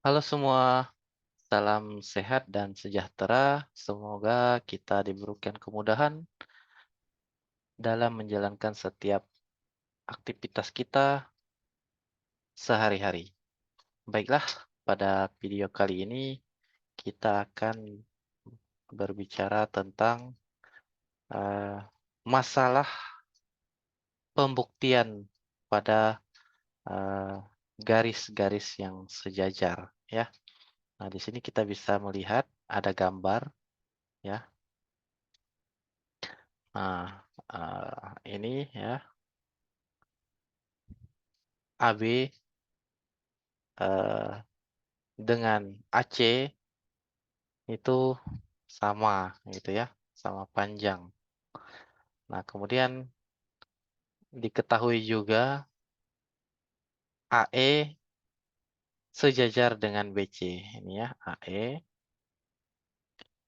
Halo semua, salam sehat dan sejahtera. Semoga kita diberikan kemudahan dalam menjalankan setiap aktivitas kita sehari-hari. Baiklah, pada video kali ini kita akan berbicara tentang eh, masalah pembuktian pada eh, garis-garis yang sejajar, ya. Nah, di sini kita bisa melihat ada gambar, ya. Nah, ini ya AB eh, dengan AC itu sama gitu ya, sama panjang. Nah, kemudian diketahui juga AE sejajar dengan BC. Ini ya, AE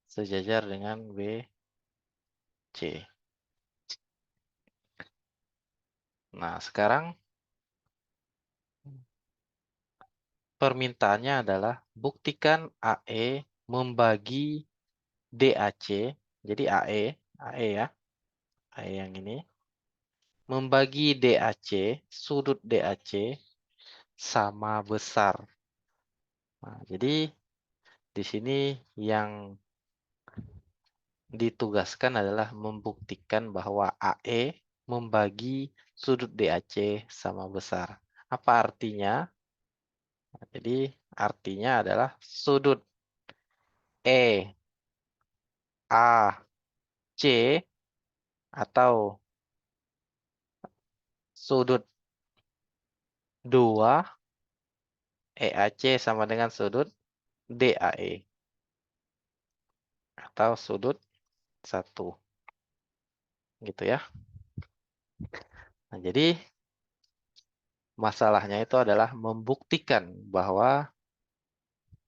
sejajar dengan BC. Nah, sekarang permintaannya adalah buktikan AE membagi DAC. Jadi AE ya, AE yang ini membagi DAC, sudut DAC sama besar. Nah, jadi di sini yang ditugaskan adalah membuktikan bahwa AE membagi sudut DAC sama besar. Apa artinya? Nah, jadi artinya adalah sudut EAC atau sudut 2 EAC sama dengan sudut DAE atau sudut 1. Gitu ya. Nah, jadi masalahnya itu adalah membuktikan bahwa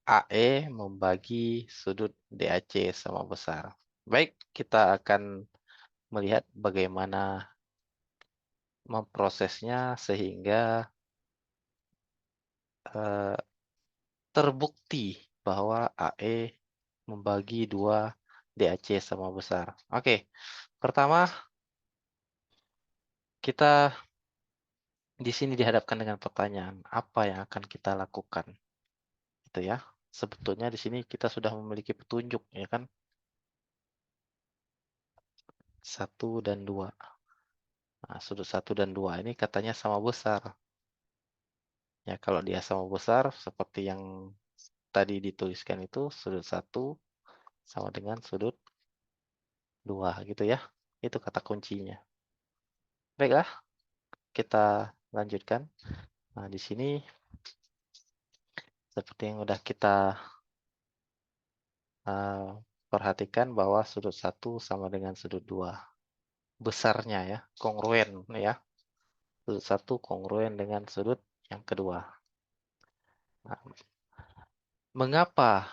AE membagi sudut DAC sama besar. Baik, kita akan melihat bagaimana memprosesnya sehingga eh, terbukti bahwa AE membagi dua DAC sama besar. Oke, pertama kita di sini dihadapkan dengan pertanyaan, apa yang akan kita lakukan? Itu ya. Sebetulnya di sini kita sudah memiliki petunjuk, ya kan? 1 dan 2. Nah, sudut 1 dan 2 ini katanya sama besar. Ya, kalau dia sama besar, seperti yang tadi dituliskan itu, sudut 1 sama dengan sudut 2, gitu ya. Itu kata kuncinya. Baiklah, kita lanjutkan. Nah, di sini seperti yang udah kita uh, perhatikan bahwa sudut 1 sama dengan sudut 2. Besarnya ya, kongruen ya. Sudut 1 kongruen dengan sudut yang kedua. Nah, mengapa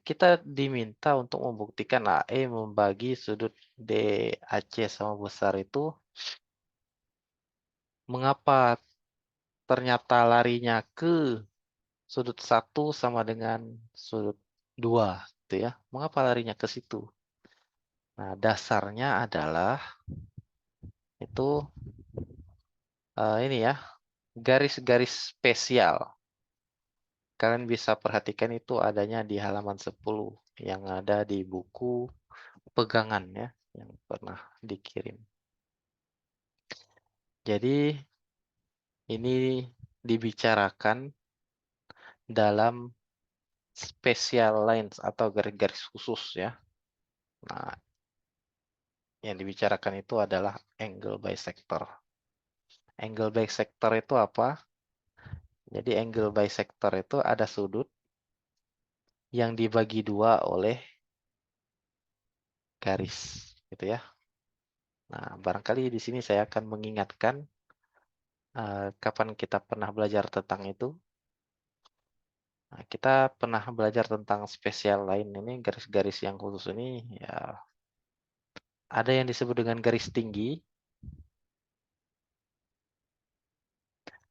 kita diminta untuk membuktikan AE membagi sudut DAC sama besar itu, mengapa ternyata larinya ke sudut 1 sama dengan sudut 2 gitu ya. Mengapa larinya ke situ? Nah, dasarnya adalah itu ini ya, garis-garis spesial. Kalian bisa perhatikan itu adanya di halaman 10 yang ada di buku pegangan ya, yang pernah dikirim. Jadi ini dibicarakan dalam special lines atau garis-garis khusus ya. Nah, yang dibicarakan itu adalah angle bisector. Angle bisector itu apa? Jadi angle bisector itu ada sudut yang dibagi dua oleh garis, gitu ya. Nah, barangkali di sini saya akan mengingatkan kapan kita pernah belajar tentang itu. Nah, kita pernah belajar tentang special line ini, garis-garis yang khusus ini ya, ada yang disebut dengan garis tinggi,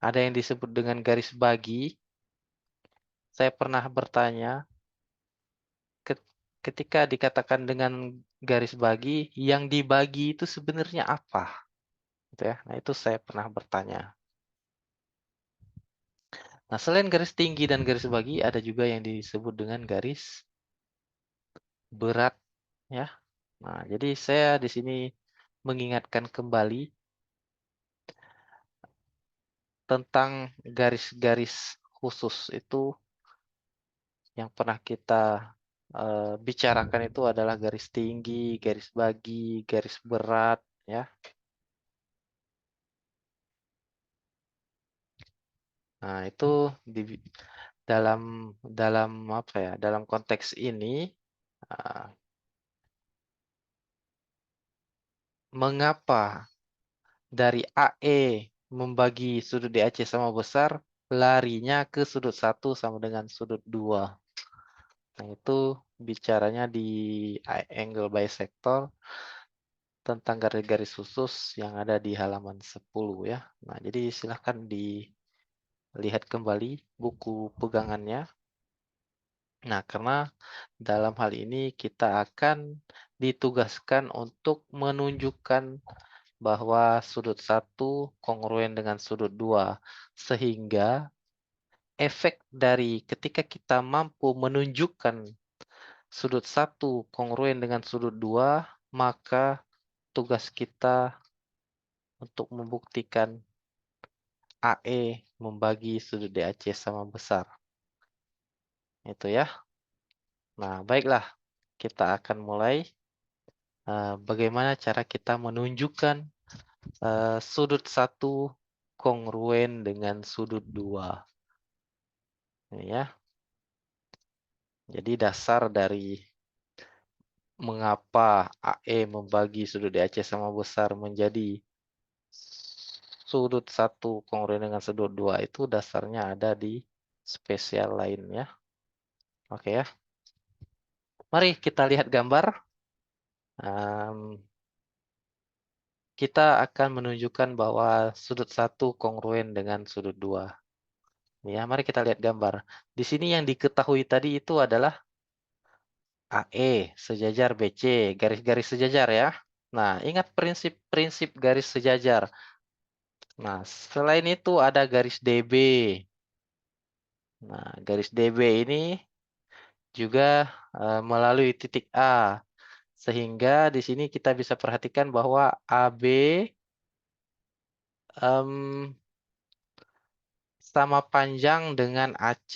ada yang disebut dengan garis bagi. Saya pernah bertanya, ketika dikatakan dengan garis bagi, yang dibagi itu sebenarnya apa? Gitu ya. Nah, itu saya pernah bertanya. Nah, selain garis tinggi dan garis bagi, ada juga yang disebut dengan garis berat, ya. Nah, jadi saya di sini mengingatkan kembali tentang garis-garis khusus itu yang pernah kita bicarakan itu adalah garis tinggi, garis bagi, garis berat, ya. Nah, itu di dalam dalam apa ya? Dalam konteks ini uh, mengapa dari AE membagi sudut DAC sama besar, larinya ke sudut 1 sama dengan sudut 2. Nah, itu bicaranya di angle bisector tentang garis-garis khusus yang ada di halaman 10 ya. Nah, jadi silahkan dilihat kembali buku pegangannya. Nah, karena dalam hal ini kita akan ditugaskan untuk menunjukkan bahwa sudut 1 kongruen dengan sudut 2. Sehingga efek dari ketika kita mampu menunjukkan sudut 1 kongruen dengan sudut 2, maka tugas kita untuk membuktikan AE membagi sudut DAC sama besar. Itu ya. Nah, baiklah. Kita akan mulai bagaimana cara kita menunjukkan sudut 1 kongruen dengan sudut 2. Ini ya. Jadi dasar dari mengapa AE membagi sudut DAC sama besar menjadi sudut 1 kongruen dengan sudut 2 itu dasarnya ada di spesial lain ya. Oke ya. Mari kita lihat gambar. Kita akan menunjukkan bahwa sudut 1 kongruen dengan sudut 2. Ya, mari kita lihat gambar. Di sini yang diketahui tadi itu adalah AE sejajar BC, garis-garis sejajar ya. Nah, ingat prinsip-prinsip garis sejajar. Nah, selain itu ada garis DB. Nah, garis DB ini juga melalui titik A. Sehingga di sini kita bisa perhatikan bahwa AB sama panjang dengan AC.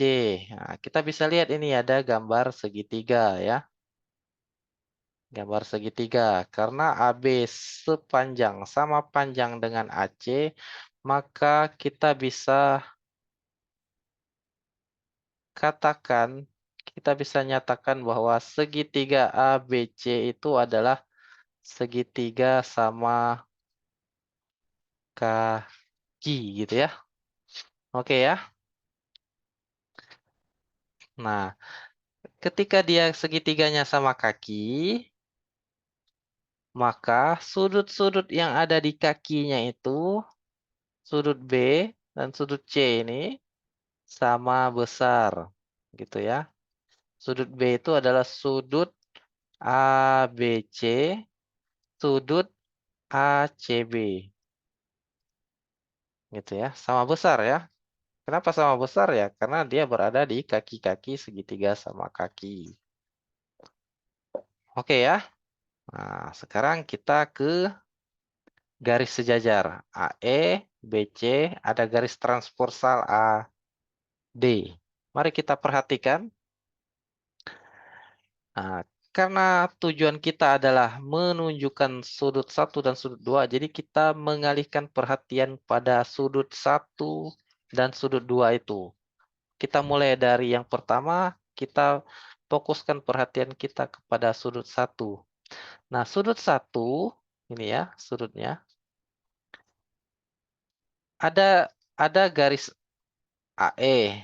Nah, kita bisa lihat ini ada gambar segitiga ya. Gambar segitiga. Karena AB sepanjang sama panjang dengan AC, maka kita bisa katakan, kita bisa nyatakan bahwa segitiga ABC itu adalah segitiga sama kaki gitu ya. Oke ya. Nah, ketika dia segitiganya sama kaki, maka sudut-sudut yang ada di kakinya itu, sudut B dan sudut C ini sama besar. Gitu ya. Sudut B itu adalah sudut ABC, sudut ACB. Gitu ya. Sama besar ya. Kenapa sama besar ya? Karena dia berada di kaki-kaki segitiga sama kaki. Oke ya. Nah, sekarang kita ke garis sejajar. AE, BC, ada garis transversal AD. Mari kita perhatikan. Nah, karena tujuan kita adalah menunjukkan sudut 1 dan sudut 2, jadi kita mengalihkan perhatian pada sudut 1 dan sudut 2 itu. Kita mulai dari yang pertama, kita fokuskan perhatian kita kepada sudut 1. Nah, sudut 1, ini ya sudutnya, ada garis AE,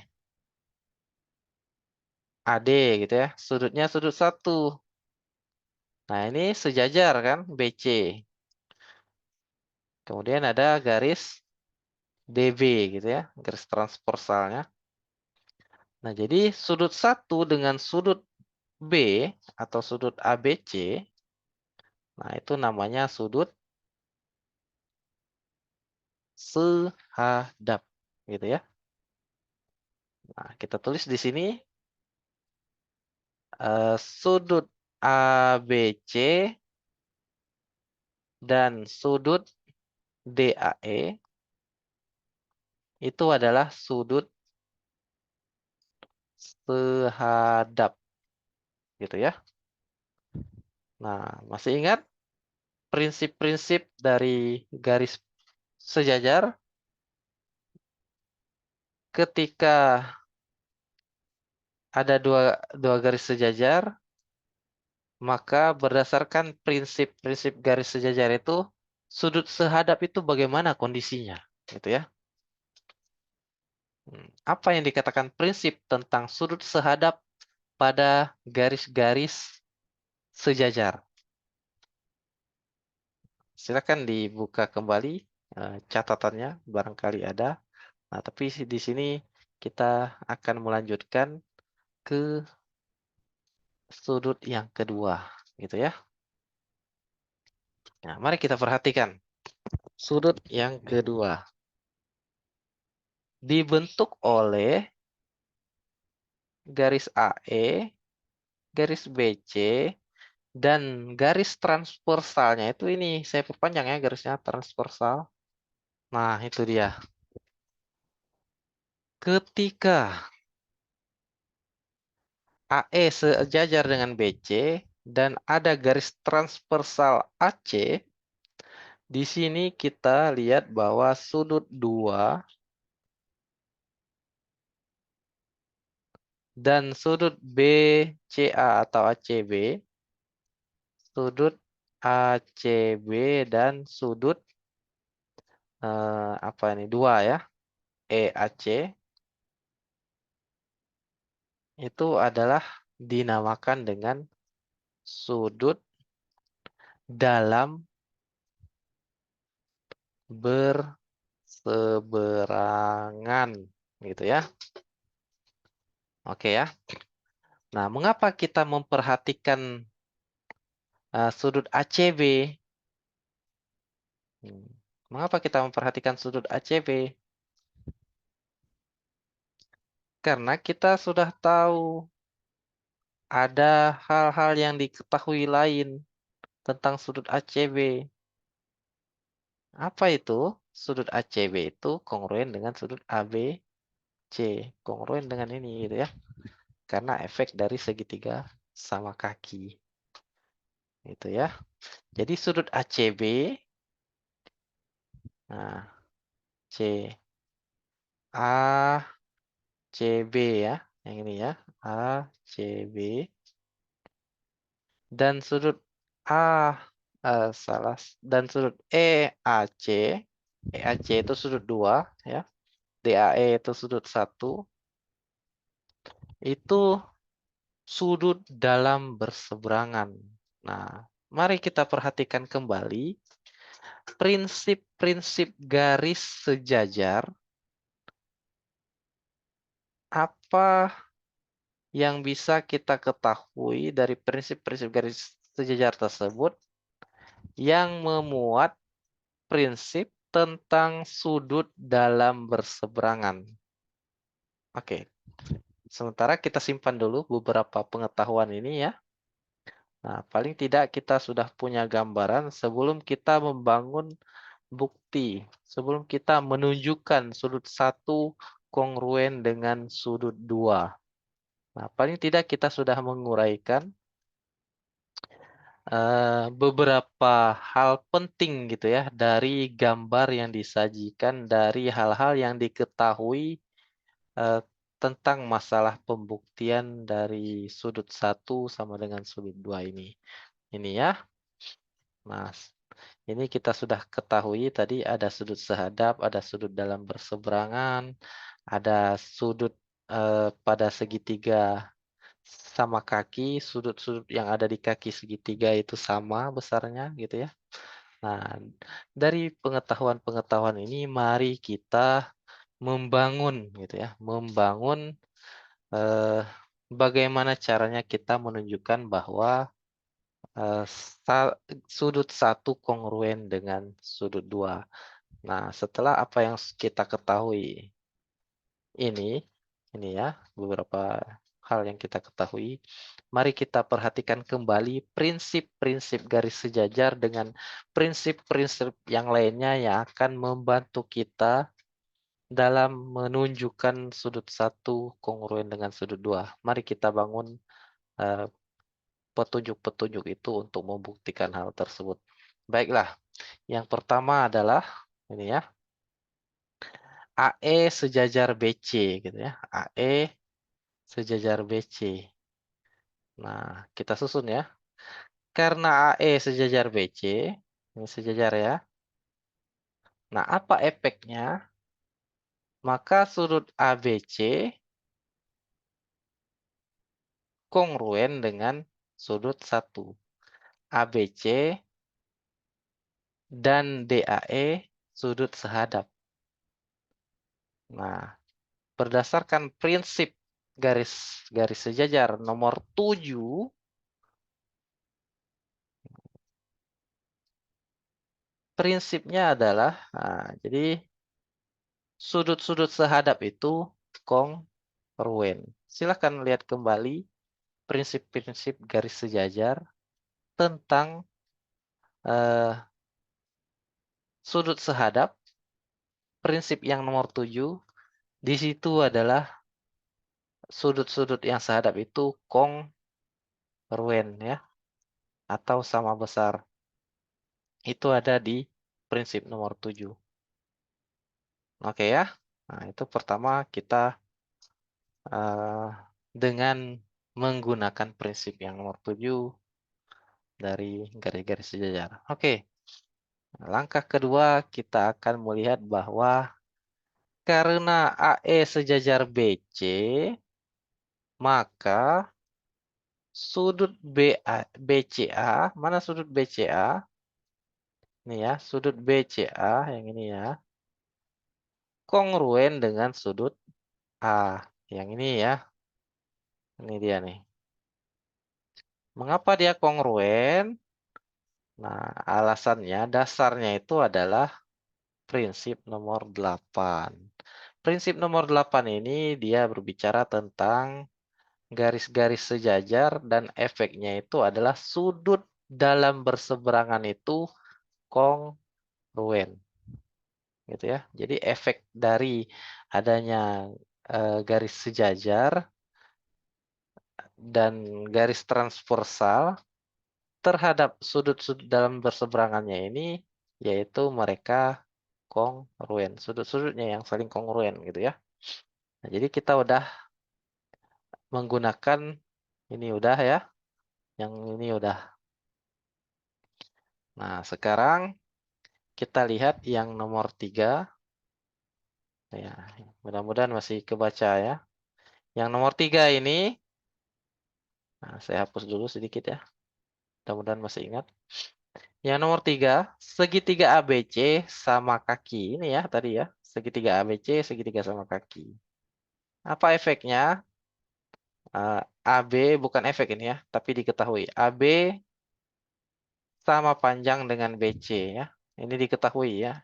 AD gitu ya. Sudutnya sudut 1. Nah, ini sejajar kan BC. Kemudian ada garis DB gitu ya, garis transversalnya. Nah, jadi sudut 1 dengan sudut B atau sudut ABC, nah itu namanya sudut sehadap gitu ya. Nah, kita tulis di sini sudut ABC dan sudut DAE itu adalah sudut sehadap gitu ya. Nah, masih ingat prinsip-prinsip dari garis sejajar ketika ada dua garis sejajar, maka berdasarkan prinsip-prinsip garis sejajar itu, sudut sehadap itu bagaimana kondisinya, gitu ya. Apa yang dikatakan prinsip tentang sudut sehadap pada garis-garis sejajar? Silakan dibuka kembali catatannya, barangkali ada. Nah, tapi di sini kita akan melanjutkan ke sudut yang kedua, gitu ya. Nah, mari kita perhatikan sudut yang kedua. Dibentuk oleh garis AE, garis BC, dan garis transversalnya itu ini saya perpanjang ya garisnya transversal. Nah, itu dia. Ketika AE sejajar dengan BC dan ada garis transversal AC, di sini kita lihat bahwa sudut 2 dan sudut BCA atau ACB, sudut ACB dan sudut apa ini 2 ya, EAC itu adalah dinamakan dengan sudut dalam berseberangan gitu ya. Oke ya. Nah, mengapa kita memperhatikan sudut ACB? Mengapa kita memperhatikan sudut ACB? Karena kita sudah tahu ada hal-hal yang diketahui lain tentang sudut ACB. Apa itu? Sudut ACB itu kongruen dengan sudut ABC. Kongruen dengan ini gitu ya. Karena efek dari segitiga sama kaki. Itu ya. Jadi sudut ACB, nah C A CB ya, yang ini ya, ACB dan sudut A salah dan sudut EAC, EAC itu sudut 2 ya, DAE itu sudut 1, itu sudut dalam berseberangan. Nah, mari kita perhatikan kembali prinsip-prinsip garis sejajar apa yang bisa kita ketahui dari prinsip-prinsip garis sejajar tersebut yang memuat prinsip tentang sudut dalam berseberangan. Oke, sementara kita simpan dulu beberapa pengetahuan ini ya. Nah, paling tidak kita sudah punya gambaran sebelum kita membangun bukti, sebelum kita menunjukkan sudut 1 kongruen dengan sudut 2. Nah, paling tidak kita sudah menguraikan beberapa hal penting gitu ya dari gambar yang disajikan dari hal-hal yang diketahui eh, tentang masalah pembuktian dari sudut 1 sama dengan sudut 2 ini. Ini ya. Nah, ini kita sudah ketahui tadi ada sudut sehadap, ada sudut dalam berseberangan, ada sudut pada segitiga sama kaki, sudut-sudut yang ada di kaki segitiga itu sama besarnya gitu ya. Nah, dari pengetahuan-pengetahuan ini mari kita membangun gitu ya, membangun eh, bagaimana caranya kita menunjukkan bahwa eh, sudut satu kongruen dengan sudut dua. Nah, setelah apa yang kita ketahui ini, ini ya, beberapa hal yang kita ketahui, mari kita perhatikan kembali prinsip-prinsip garis sejajar dengan prinsip-prinsip yang lainnya yang akan membantu kita dalam menunjukkan sudut satu kongruen dengan sudut dua. Mari kita bangun eh, petunjuk-petunjuk itu untuk membuktikan hal tersebut. Baiklah, yang pertama adalah ini ya, AE sejajar BC gitu ya. AE sejajar BC. Nah, kita susun ya. Karena AE sejajar BC, ini sejajar ya. Nah, apa efeknya? Maka sudut ABC kongruen dengan sudut 1. ABC dan DAE sudut sehadap. Nah, berdasarkan prinsip garis sejajar nomor 7, prinsipnya adalah, nah, jadi sudut-sudut sehadap itu kongruen. Silakan lihat kembali prinsip-prinsip garis sejajar tentang eh, sudut sehadap. Prinsip yang nomor 7, di situ adalah sudut-sudut yang sehadap itu kongruen ya, atau sama besar. Itu ada di prinsip nomor 7. Oke ya. Nah, itu pertama kita eh, dengan menggunakan prinsip yang nomor 7 dari garis-garis sejajar. Oke. Langkah kedua kita akan melihat bahwa karena AE sejajar BC, maka sudut BCA, mana sudut BCA? Ini ya, sudut BCA yang ini ya, kongruen dengan sudut A. Yang ini ya, ini dia nih. Mengapa dia kongruen? Nah, alasannya, dasarnya itu adalah prinsip nomor 8. Prinsip nomor 8 ini dia berbicara tentang garis-garis sejajar dan efeknya itu adalah sudut dalam berseberangan itu kongruen. Gitu ya. Jadi efek dari adanya garis sejajar dan garis transversal terhadap sudut-sudut dalam berseberangannya ini, yaitu mereka kongruen. Sudut-sudutnya yang saling kongruen gitu ya. Nah, jadi kita udah menggunakan ini udah ya. Yang ini udah. Nah, sekarang kita lihat yang nomor 3. Ya, mudah-mudahan masih kebaca ya. Yang nomor 3 ini, nah, saya hapus dulu sedikit ya. Mudah-mudahan masih ingat. Yang nomor 3, segitiga ABC sama kaki. Ini ya tadi ya. Segitiga ABC, segitiga sama kaki. Apa efeknya? AB bukan efek ini ya, tapi diketahui. AB sama panjang dengan BC ya. Ini diketahui ya.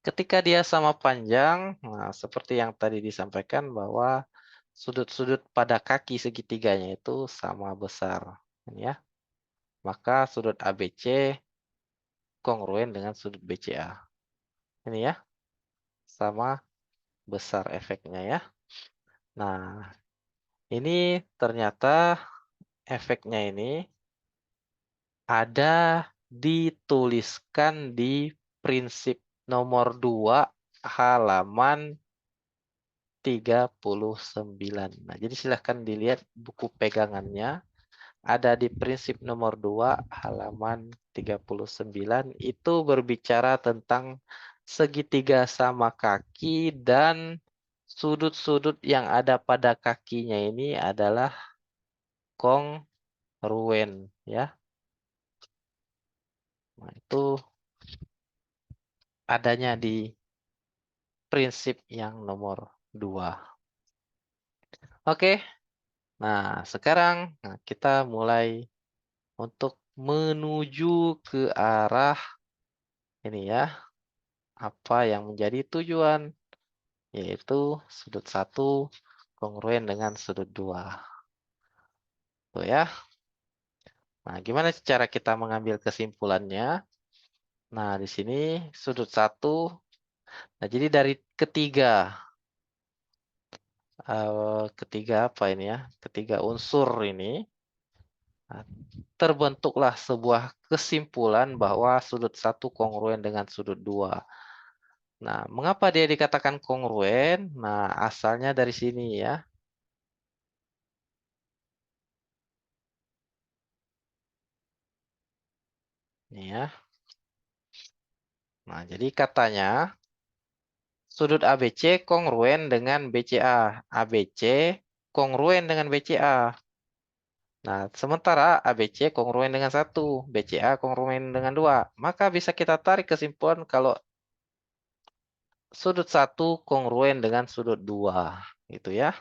Ketika dia sama panjang, nah seperti yang tadi disampaikan bahwa sudut-sudut pada kaki segitiganya itu sama besar. Ini ya. Maka sudut ABC kongruen dengan sudut BCA. Ini ya. Sama besar efeknya ya. Nah, ini ternyata efeknya ini ada dituliskan di prinsip nomor 2 halaman 39. Nah, jadi silahkan dilihat buku pegangannya. Ada di prinsip nomor 2 halaman 39. Itu berbicara tentang segitiga sama kaki dan sudut-sudut yang ada pada kakinya ini adalah kongruen ya. Nah, itu adanya di prinsip yang nomor 2. Oke, nah sekarang kita mulai untuk menuju ke arah ini ya, apa yang menjadi tujuan, yaitu sudut 1 kongruen dengan sudut 2. Tuh ya. Nah, gimana cara kita mengambil kesimpulannya? Nah, di sini sudut 1. Nah, jadi dari ketiga apa ini ya? Ketiga unsur ini, nah, terbentuklah sebuah kesimpulan bahwa sudut 1 kongruen dengan sudut 2. Nah, mengapa dia dikatakan kongruen? Nah, asalnya dari sini ya. Ini ya. Nah, jadi katanya sudut ABC kongruen dengan BCA. ABC kongruen dengan BCA. Nah, sementara ABC kongruen dengan 1, BCA kongruen dengan 2. Maka bisa kita tarik kesimpulan kalau sudut 1 kongruen dengan sudut 2. Gitu ya.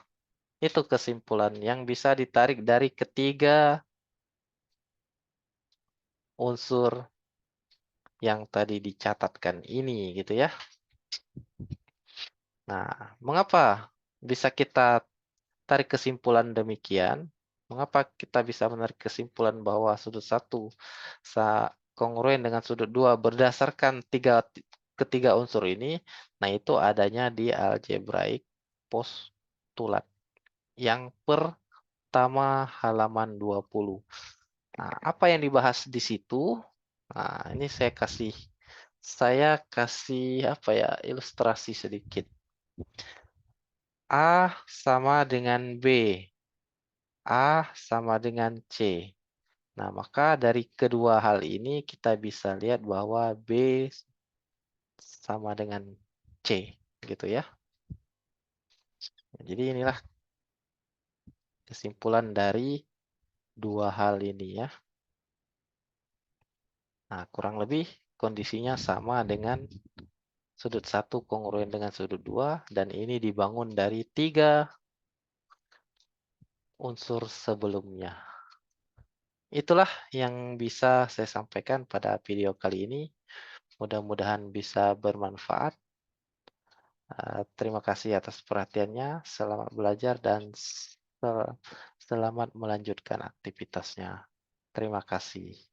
Itu kesimpulan yang bisa ditarik dari ketiga unsur yang tadi dicatatkan ini gitu ya. Nah, mengapa bisa kita tarik kesimpulan demikian? Mengapa kita bisa menarik kesimpulan bahwa sudut 1 kongruen dengan sudut 2 berdasarkan ketiga unsur ini? Nah, itu adanya di algebraic postulat yang pertama halaman 20. Nah, apa yang dibahas di situ? Nah, ini saya kasih apa ya, ilustrasi sedikit. A sama dengan B. A sama dengan C. Nah, maka dari kedua hal ini kita bisa lihat bahwa B sama dengan C, gitu ya. Jadi inilah kesimpulan dari dua hal ini ya. Nah, kurang lebih kondisinya sama dengan sudut 1 kongruen dengan sudut 2, dan ini dibangun dari 3 unsur sebelumnya. Itulah yang bisa saya sampaikan pada video kali ini. Mudah-mudahan bisa bermanfaat. Terima kasih atas perhatiannya. Selamat belajar dan selamat melanjutkan aktivitasnya. Terima kasih.